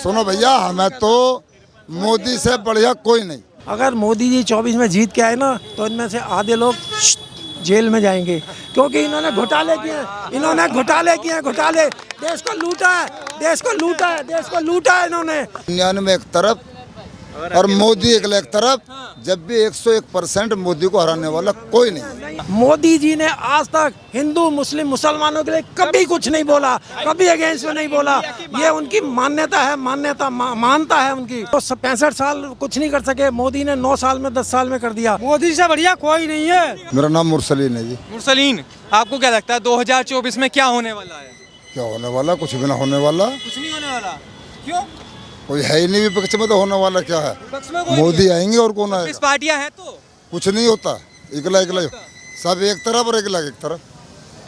सुनो भैया, हमें तो मोदी से बढ़िया कोई नहीं। अगर मोदी जी 24 में जीत के आए ना तो इनमें से आधे लोग जेल में जाएंगे, क्योंकि इन्होंने घोटाले किए हैं, घोटाले। देश को लूटा है इन्होंने। 99 एक तरफ और मोदी एक तरफ। जब भी 101% मोदी को हराने वाला कोई नहीं। मोदी जी ने आज तक हिंदू मुस्लिम मुसलमानों के लिए कभी कुछ नहीं बोला, कभी अगेंस्ट में नहीं बोला। ये उनकी मान्यता है, मानता है उनकी। तो 65 साल कुछ नहीं कर सके, मोदी ने 9 साल में 10 साल में कर दिया। मोदी से बढ़िया कोई नहीं है। मेरा नाम मुरसलीन है जी। मुरसलीन, आपको क्या लगता है 2024 में क्या होने वाला है? क्या होने वाला? कुछ भी ना होने वाला। कुछ नहीं होने वाला। क्यों? कोई है ही नहीं विपक्ष में, तो होने वाला क्या है? मोदी आएंगे और कौन आएगा? पार्टियां हैं तो कुछ नहीं होता, एकला सब एक तरफ और एक तरफ।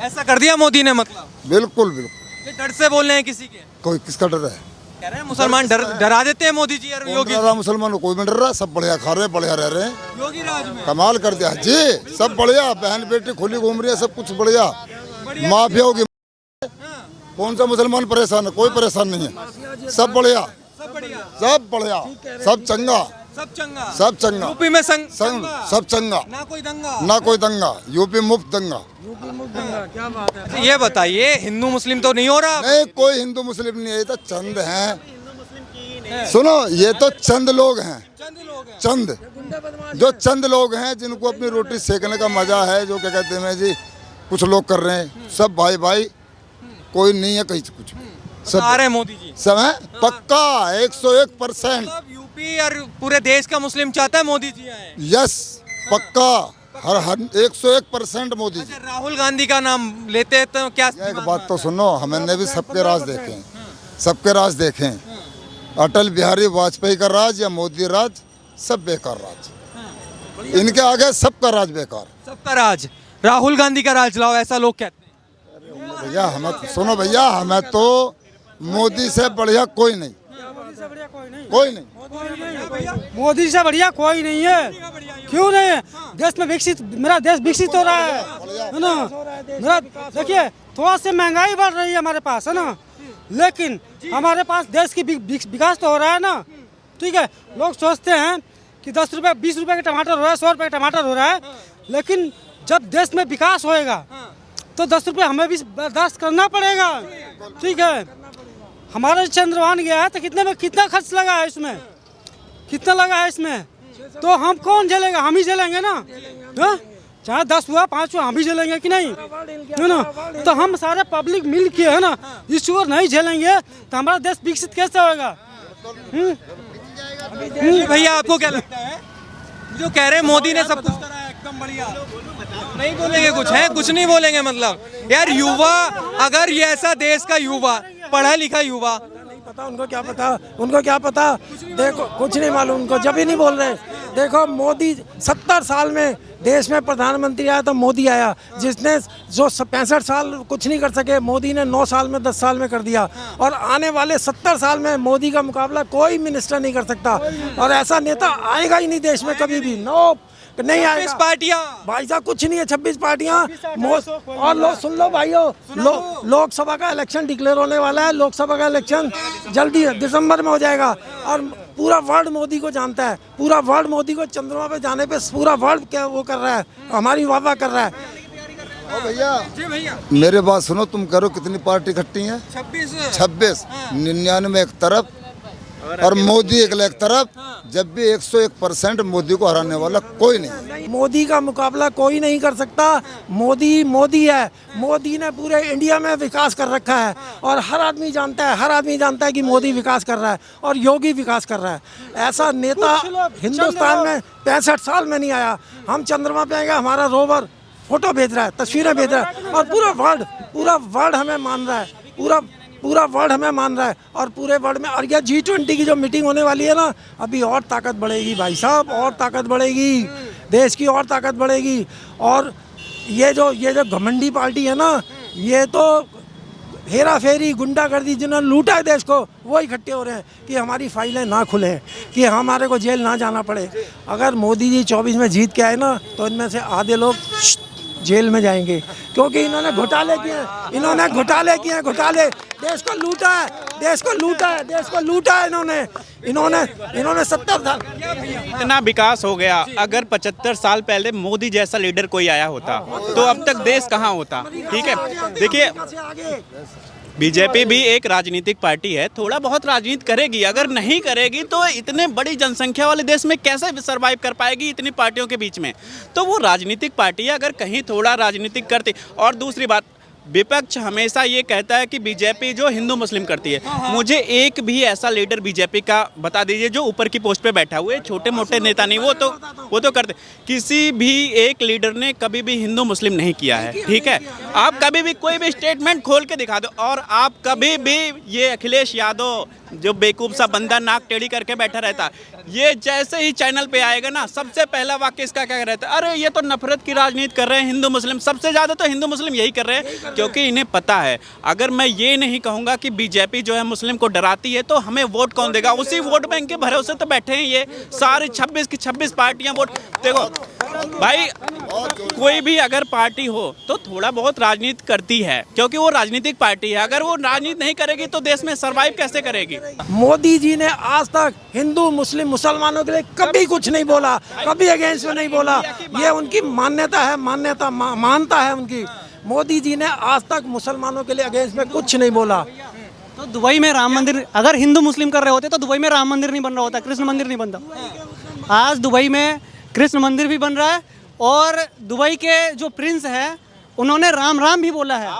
ऐसा कर दिया मोदी ने, मतलब बिल्कुल। ये डर से बोल रहे हैं किसी के? कोई किसका डर है? कह रहे हैं मुसलमान डरा देते हैं मोदी जी और योगी। मुसलमान कोई भी डर रहा है, सब बढ़िया खा रहे हैं, बढ़िया रह रहे हैं। योगी राज में कमाल कर दिया जी, सब बढ़िया, बहन बेटी खुली घूम रही है, सब कुछ बढ़िया। माफिया होगी, कौन सा मुसलमान परेशान है? कोई परेशान नहीं है, सब बढ़िया, सब चंगा। यूपी में सब चंगा, ना कोई दंगा। यूपी मुफ्त दंगा। क्या बात है? ये बताइए, हिंदू मुस्लिम तो नहीं हो रहा? नहीं, कोई हिंदू मुस्लिम नहीं है, ये तो चंद हैं। सुनो, ये तो चंद लोग हैं, जो चंद लोग हैं जिनको अपनी रोटी सेकने का मजा है, जो क्या कहते हैं जी, कुछ लोग कर रहे हैं। सब भाई, कोई नहीं है कहीं कुछ। सब आ रहे हैं मोदी जी, सब है पक्का 101%। यूपी और पूरे देश का मुस्लिम चाहता है मोदी जी आए। यस, पक्का, हर 101% मोदी जी। राहुल गांधी का नाम लेते हैं तो क्या? एक बात तो सुनो, हमने भी सबके राज देखे हैं। अटल बिहारी वाजपेयी का राज या मोदी राज, सब बेकार राज। इनके आगे सबका राज बेकार। सबका राज, राहुल गांधी का राज लाओ, ऐसा लोग कहते हैं। भैया हमें सुनो भैया, हमें तो मोदी से बढ़िया कोई नहीं। मोदी से बढ़िया कोई नहीं है। क्यों नहीं है? देश में मेरा देश विकसित हो रहा है ना। मेरा देखिए, थोड़ा सी महंगाई बढ़ रही है हमारे पास, है ना, लेकिन हमारे पास देश की विकास तो हो रहा है ना। ठीक है, लोग सोचते हैं कि 10 रुपये 20 रुपये का टमाटर हो रहा है, 100 रुपये का टमाटर हो रहा है, लेकिन जब देश में विकास होएगा तो 10 रुपये हमें भी बर्दाश्त करना पड़ेगा। ठीक है, हमारा चंद्रयान गया है तो कितना खर्च लगा है इसमें, कितना लगा है इसमें, तो हम कौन झेलेगा? हम ही झेलेंगे ना। चाहे 10 हुआ 5 हुआ, हम ही झेलेंगे कि नहीं, है ना। तो हम सारे पब्लिक मिल के, है ना, इस ओर नहीं झेलेंगे तो हमारा देश विकसित कैसे होगा? भैया आपको क्या लगता है, जो कह रहे हैं मोदी ने सब कुछ करा है एकदम बढ़िया, नहीं बोलेंगे कुछ है? कुछ नहीं बोलेंगे मतलब यार, युवा, अगर ये ऐसा देश का युवा, पढ़ा लिखा युवा, नहीं पता उनको क्या पता, देखो कुछ नहीं मालूम उनको, जब ही नहीं बोल रहे। देखो, मोदी 70 साल में देश में प्रधानमंत्री आया तो मोदी आया, जिसने जो 65 साल कुछ नहीं कर सके, मोदी ने 9 साल में 10 साल में कर दिया। और आने वाले 70 साल में मोदी का मुकाबला कोई मिनिस्टर नहीं कर सकता, और ऐसा नेता आएगा ही नहीं देश में कभी भी। नो, नहीं आएगा। 26 पार्टियां भाई साहब, कुछ नहीं है 26 पार्टियां। और लोग सुन लो भाइयों, लोकसभा का इलेक्शन डिक्लेयर होने वाला है। लोकसभा का इलेक्शन जल्दी दिसंबर में हो जाएगा, और पूरा वर्ल्ड मोदी को जानता है। पूरा वर्ल्ड मोदी को चंद्रमा पे जाने पे पूरा वर्ल्ड क्या वो कर रहा है, हमारी वाह कर रहा है। भैया मेरे बात सुनो, तुम करो कितनी पार्टी इकट्ठी है? 26। 99 एक तरफ और मोदी एक तरफ। जब भी 101% मोदी को हराने वाला कोई नहीं। मोदी का मुकाबला कोई नहीं कर सकता। मोदी है। मोदी ने पूरे इंडिया में विकास कर रखा है, और हर आदमी जानता है कि मोदी विकास कर रहा है और योगी विकास कर रहा है। ऐसा नेता हिंदुस्तान में 65 साल में नहीं आया। हम चंद्रमा पे आएगा, हमारा रोवर फोटो भेज रहा है, तस्वीरें भेज रहा है, और पूरा वर्ल्ड हमें मान रहा है। पूरा वर्ल्ड हमें मान रहा है, और पूरे वर्ल्ड में। और यह G20 की जो मीटिंग होने वाली है ना, अभी और ताकत बढ़ेगी भाई साहब, और ताकत बढ़ेगी, देश की और ताकत बढ़ेगी। और ये जो घमंडी पार्टी है ना, ये तो हेरा फेरी गुंडागर्दी जिन्होंने लूटा है देश को, वो इकट्ठे हो रहे हैं कि हमारी फाइलें ना खुलें, कि हमारे को जेल ना जाना पड़े। अगर मोदी जी 24 में जीत के आए ना तो इनमें से आधे लोग जेल में जाएंगे, क्योंकि इन्होंने घोटाले किए हैं, इन्होंने घोटाले किए हैं, घोटाले, देश को लूटा है, देश को लूटा है, देश को लूटा है इन्होंने 70 साल। इतना विकास हो गया, अगर 75 साल पहले मोदी जैसा लीडर कोई आया होता तो अब तक देश कहाँ होता। ठीक है, देखिए बीजेपी भी एक राजनीतिक पार्टी है, थोड़ा बहुत राजनीति करेगी, अगर नहीं करेगी तो इतने बड़ी जनसंख्या वाले देश में कैसे सरवाइव कर पाएगी इतनी पार्टियों के बीच में। तो वो राजनीतिक पार्टी है, अगर कहीं थोड़ा राजनीतिक करती। और दूसरी बात, विपक्ष हमेशा ये कहता है कि बीजेपी जो हिंदू मुस्लिम करती है। मुझे एक भी ऐसा लीडर बीजेपी का बता दीजिए जो ऊपर की पोस्ट पे बैठा हुआ है, छोटे मोटे नेता नहीं, वो तो करते। किसी भी एक लीडर ने कभी भी हिंदू मुस्लिम नहीं किया है। ठीक है, आप कभी भी कोई भी स्टेटमेंट खोल के दिखा दो, और आप कभी भी ये अखिलेश यादव जो बेवकूफ सा बंदा नाक टेढ़ी करके बैठा रहता, ये जैसे ही चैनल पे आएगा ना, सबसे पहला वाक्य इसका क्या रहता है, अरे ये तो नफरत की राजनीति कर रहे हैं हिंदू मुस्लिम। सबसे ज़्यादा तो हिंदू मुस्लिम यही कर रहे हैं, क्योंकि इन्हें पता है अगर मैं ये नहीं कहूँगा कि बीजेपी जो है मुस्लिम को डराती है तो हमें वोट कौन देगा। उसी वोट बैंक के भरोसे तो बैठे हैं ये सारी 26 की 26 पार्टियाँ। वोट देखो भाई, कोई भी अगर पार्टी हो तो थोड़ा बहुत राजनीति करती है, क्योंकि वो राजनीतिक पार्टी है। अगर वो राजनीति नहीं करेगी तो देश में सर्वाइव कैसे करेगी। मोदी जी ने आज तक हिंदू मुस्लिम मुसलमानों के लिए कभी कुछ नहीं बोला, कभी अगेंस्ट में नहीं बोला। ये उनकी मान्यता है, मानता है उनकी। मोदी जी ने आज तक मुसलमानों के लिए अगेंस्ट में कुछ नहीं बोला। तो दुबई में राम मंदिर, अगर हिंदू मुस्लिम कर रहे होते तो दुबई में राम मंदिर नहीं बन रहा होता, कृष्ण मंदिर नहीं बनता। आज दुबई में कृष्ण मंदिर भी बन रहा है, और दुबई के जो प्रिंस है उन्होंने राम राम भी बोला है।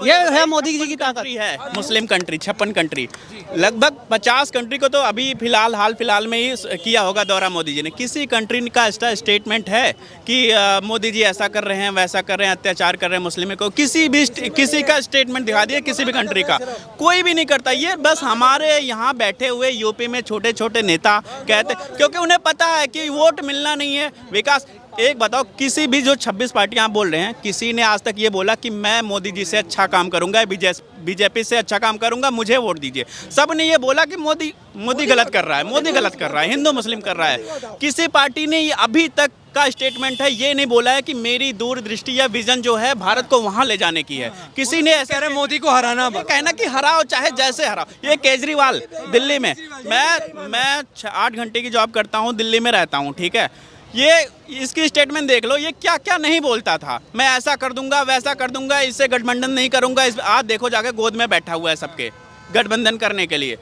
ये है मोदी जी की ताकत है। मुस्लिम कंट्री 56 कंट्री, लगभग 50 कंट्री को तो अभी हाल फिलहाल में ही किया होगा दौरा मोदी जी ने। किसी कंट्री का स्टेटमेंट है कि मोदी जी ऐसा कर रहे हैं, वैसा कर रहे हैं, अत्याचार कर रहे हैं मुस्लिम को? किसी का स्टेटमेंट दिखा दिया किसी भी कंट्री का? कोई भी नहीं करता। ये बस हमारे यहाँ बैठे हुए यूपी में छोटे छोटे नेता कहते, क्योंकि उन्हें पता है कि वोट मिलना नहीं है, विकास। एक बताओ, किसी भी जो 26 पार्टियां आप बोल रहे हैं, किसी ने आज तक ये बोला कि मैं मोदी जी से अच्छा काम करूंगा, बीजेपी से अच्छा काम करूंगा, मुझे वोट दीजिए? सब ने ये बोला कि मोदी गलत कर रहा है, मोदी गलत कर रहा है, हिंदू मुस्लिम कर रहा है। किसी पार्टी ने अभी तक का स्टेटमेंट है ये नहीं बोला है कि मेरी दूरदृष्टि या विजन जो है भारत को वहां ले जाने की है। किसी ने ऐसे कह मोदी को हराना, कहना कि हराओ, चाहे जैसे हराओ। ये केजरीवाल दिल्ली में, मैं 8 घंटे की जॉब करता हूँ, दिल्ली में रहता हूँ, ठीक है, ये इसकी स्टेटमेंट देख लो, ये क्या क्या नहीं बोलता था। मैं ऐसा कर दूंगा, वैसा कर दूंगा, इससे गठबंधन नहीं करूंगा। आज देखो जाके गोद में बैठा हुआ है सबके गठबंधन करने के लिए।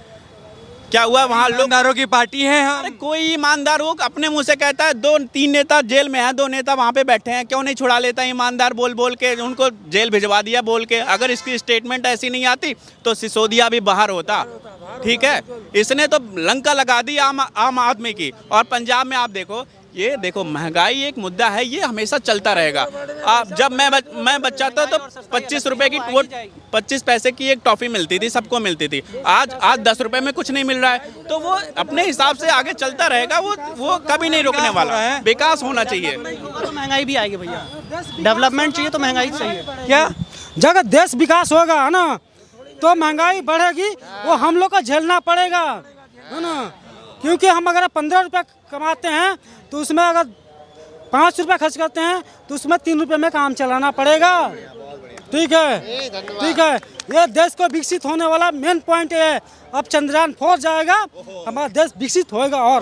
क्या हुआ वहाँ? ईमानदारों की पार्टी है। अरे कोई ईमानदार हो अपने मुंह से कहता है 2-3 नेता जेल में हैं, 2 नेता वहाँ पे बैठे हैं, क्यों नहीं छुड़ा लेता ईमानदार बोल के उनको जेल भिजवा दिया बोल के। अगर इसकी स्टेटमेंट ऐसी नहीं आती तो सिसोदिया भी बाहर होता। ठीक है, इसने तो लंका लगा दी आम आदमी की। और पंजाब में आप देखो, ये देखो महंगाई एक मुद्दा है, ये हमेशा चलता रहेगा। जब मैं बच्चा था तो 25 रुपए की 25 पैसे की एक टॉफी मिलती थी, सबको मिलती थी। आज 10 रुपए में कुछ नहीं मिल रहा है। तो वो अपने हिसाब से आगे चलता रहेगा, वो कभी नहीं रुकने वाला है। विकास होना चाहिए तो महंगाई भी आएगी भैया, डेवलपमेंट चाहिए तो महंगाई चाहिए। क्या जगह देश विकास होगा है ना, तो महंगाई बढ़ेगी, वो हम लोग को झेलना पड़ेगा, है ना। क्योंकि हम अगर 15 रुपये कमाते हैं तो उसमें अगर 5 रुपये खर्च करते हैं तो उसमें 3 रुपये में काम चलाना पड़ेगा। ठीक है, ये देश को विकसित होने वाला मेन पॉइंट है। अब चंद्रयान 4 जाएगा, हमारा देश विकसित होएगा। और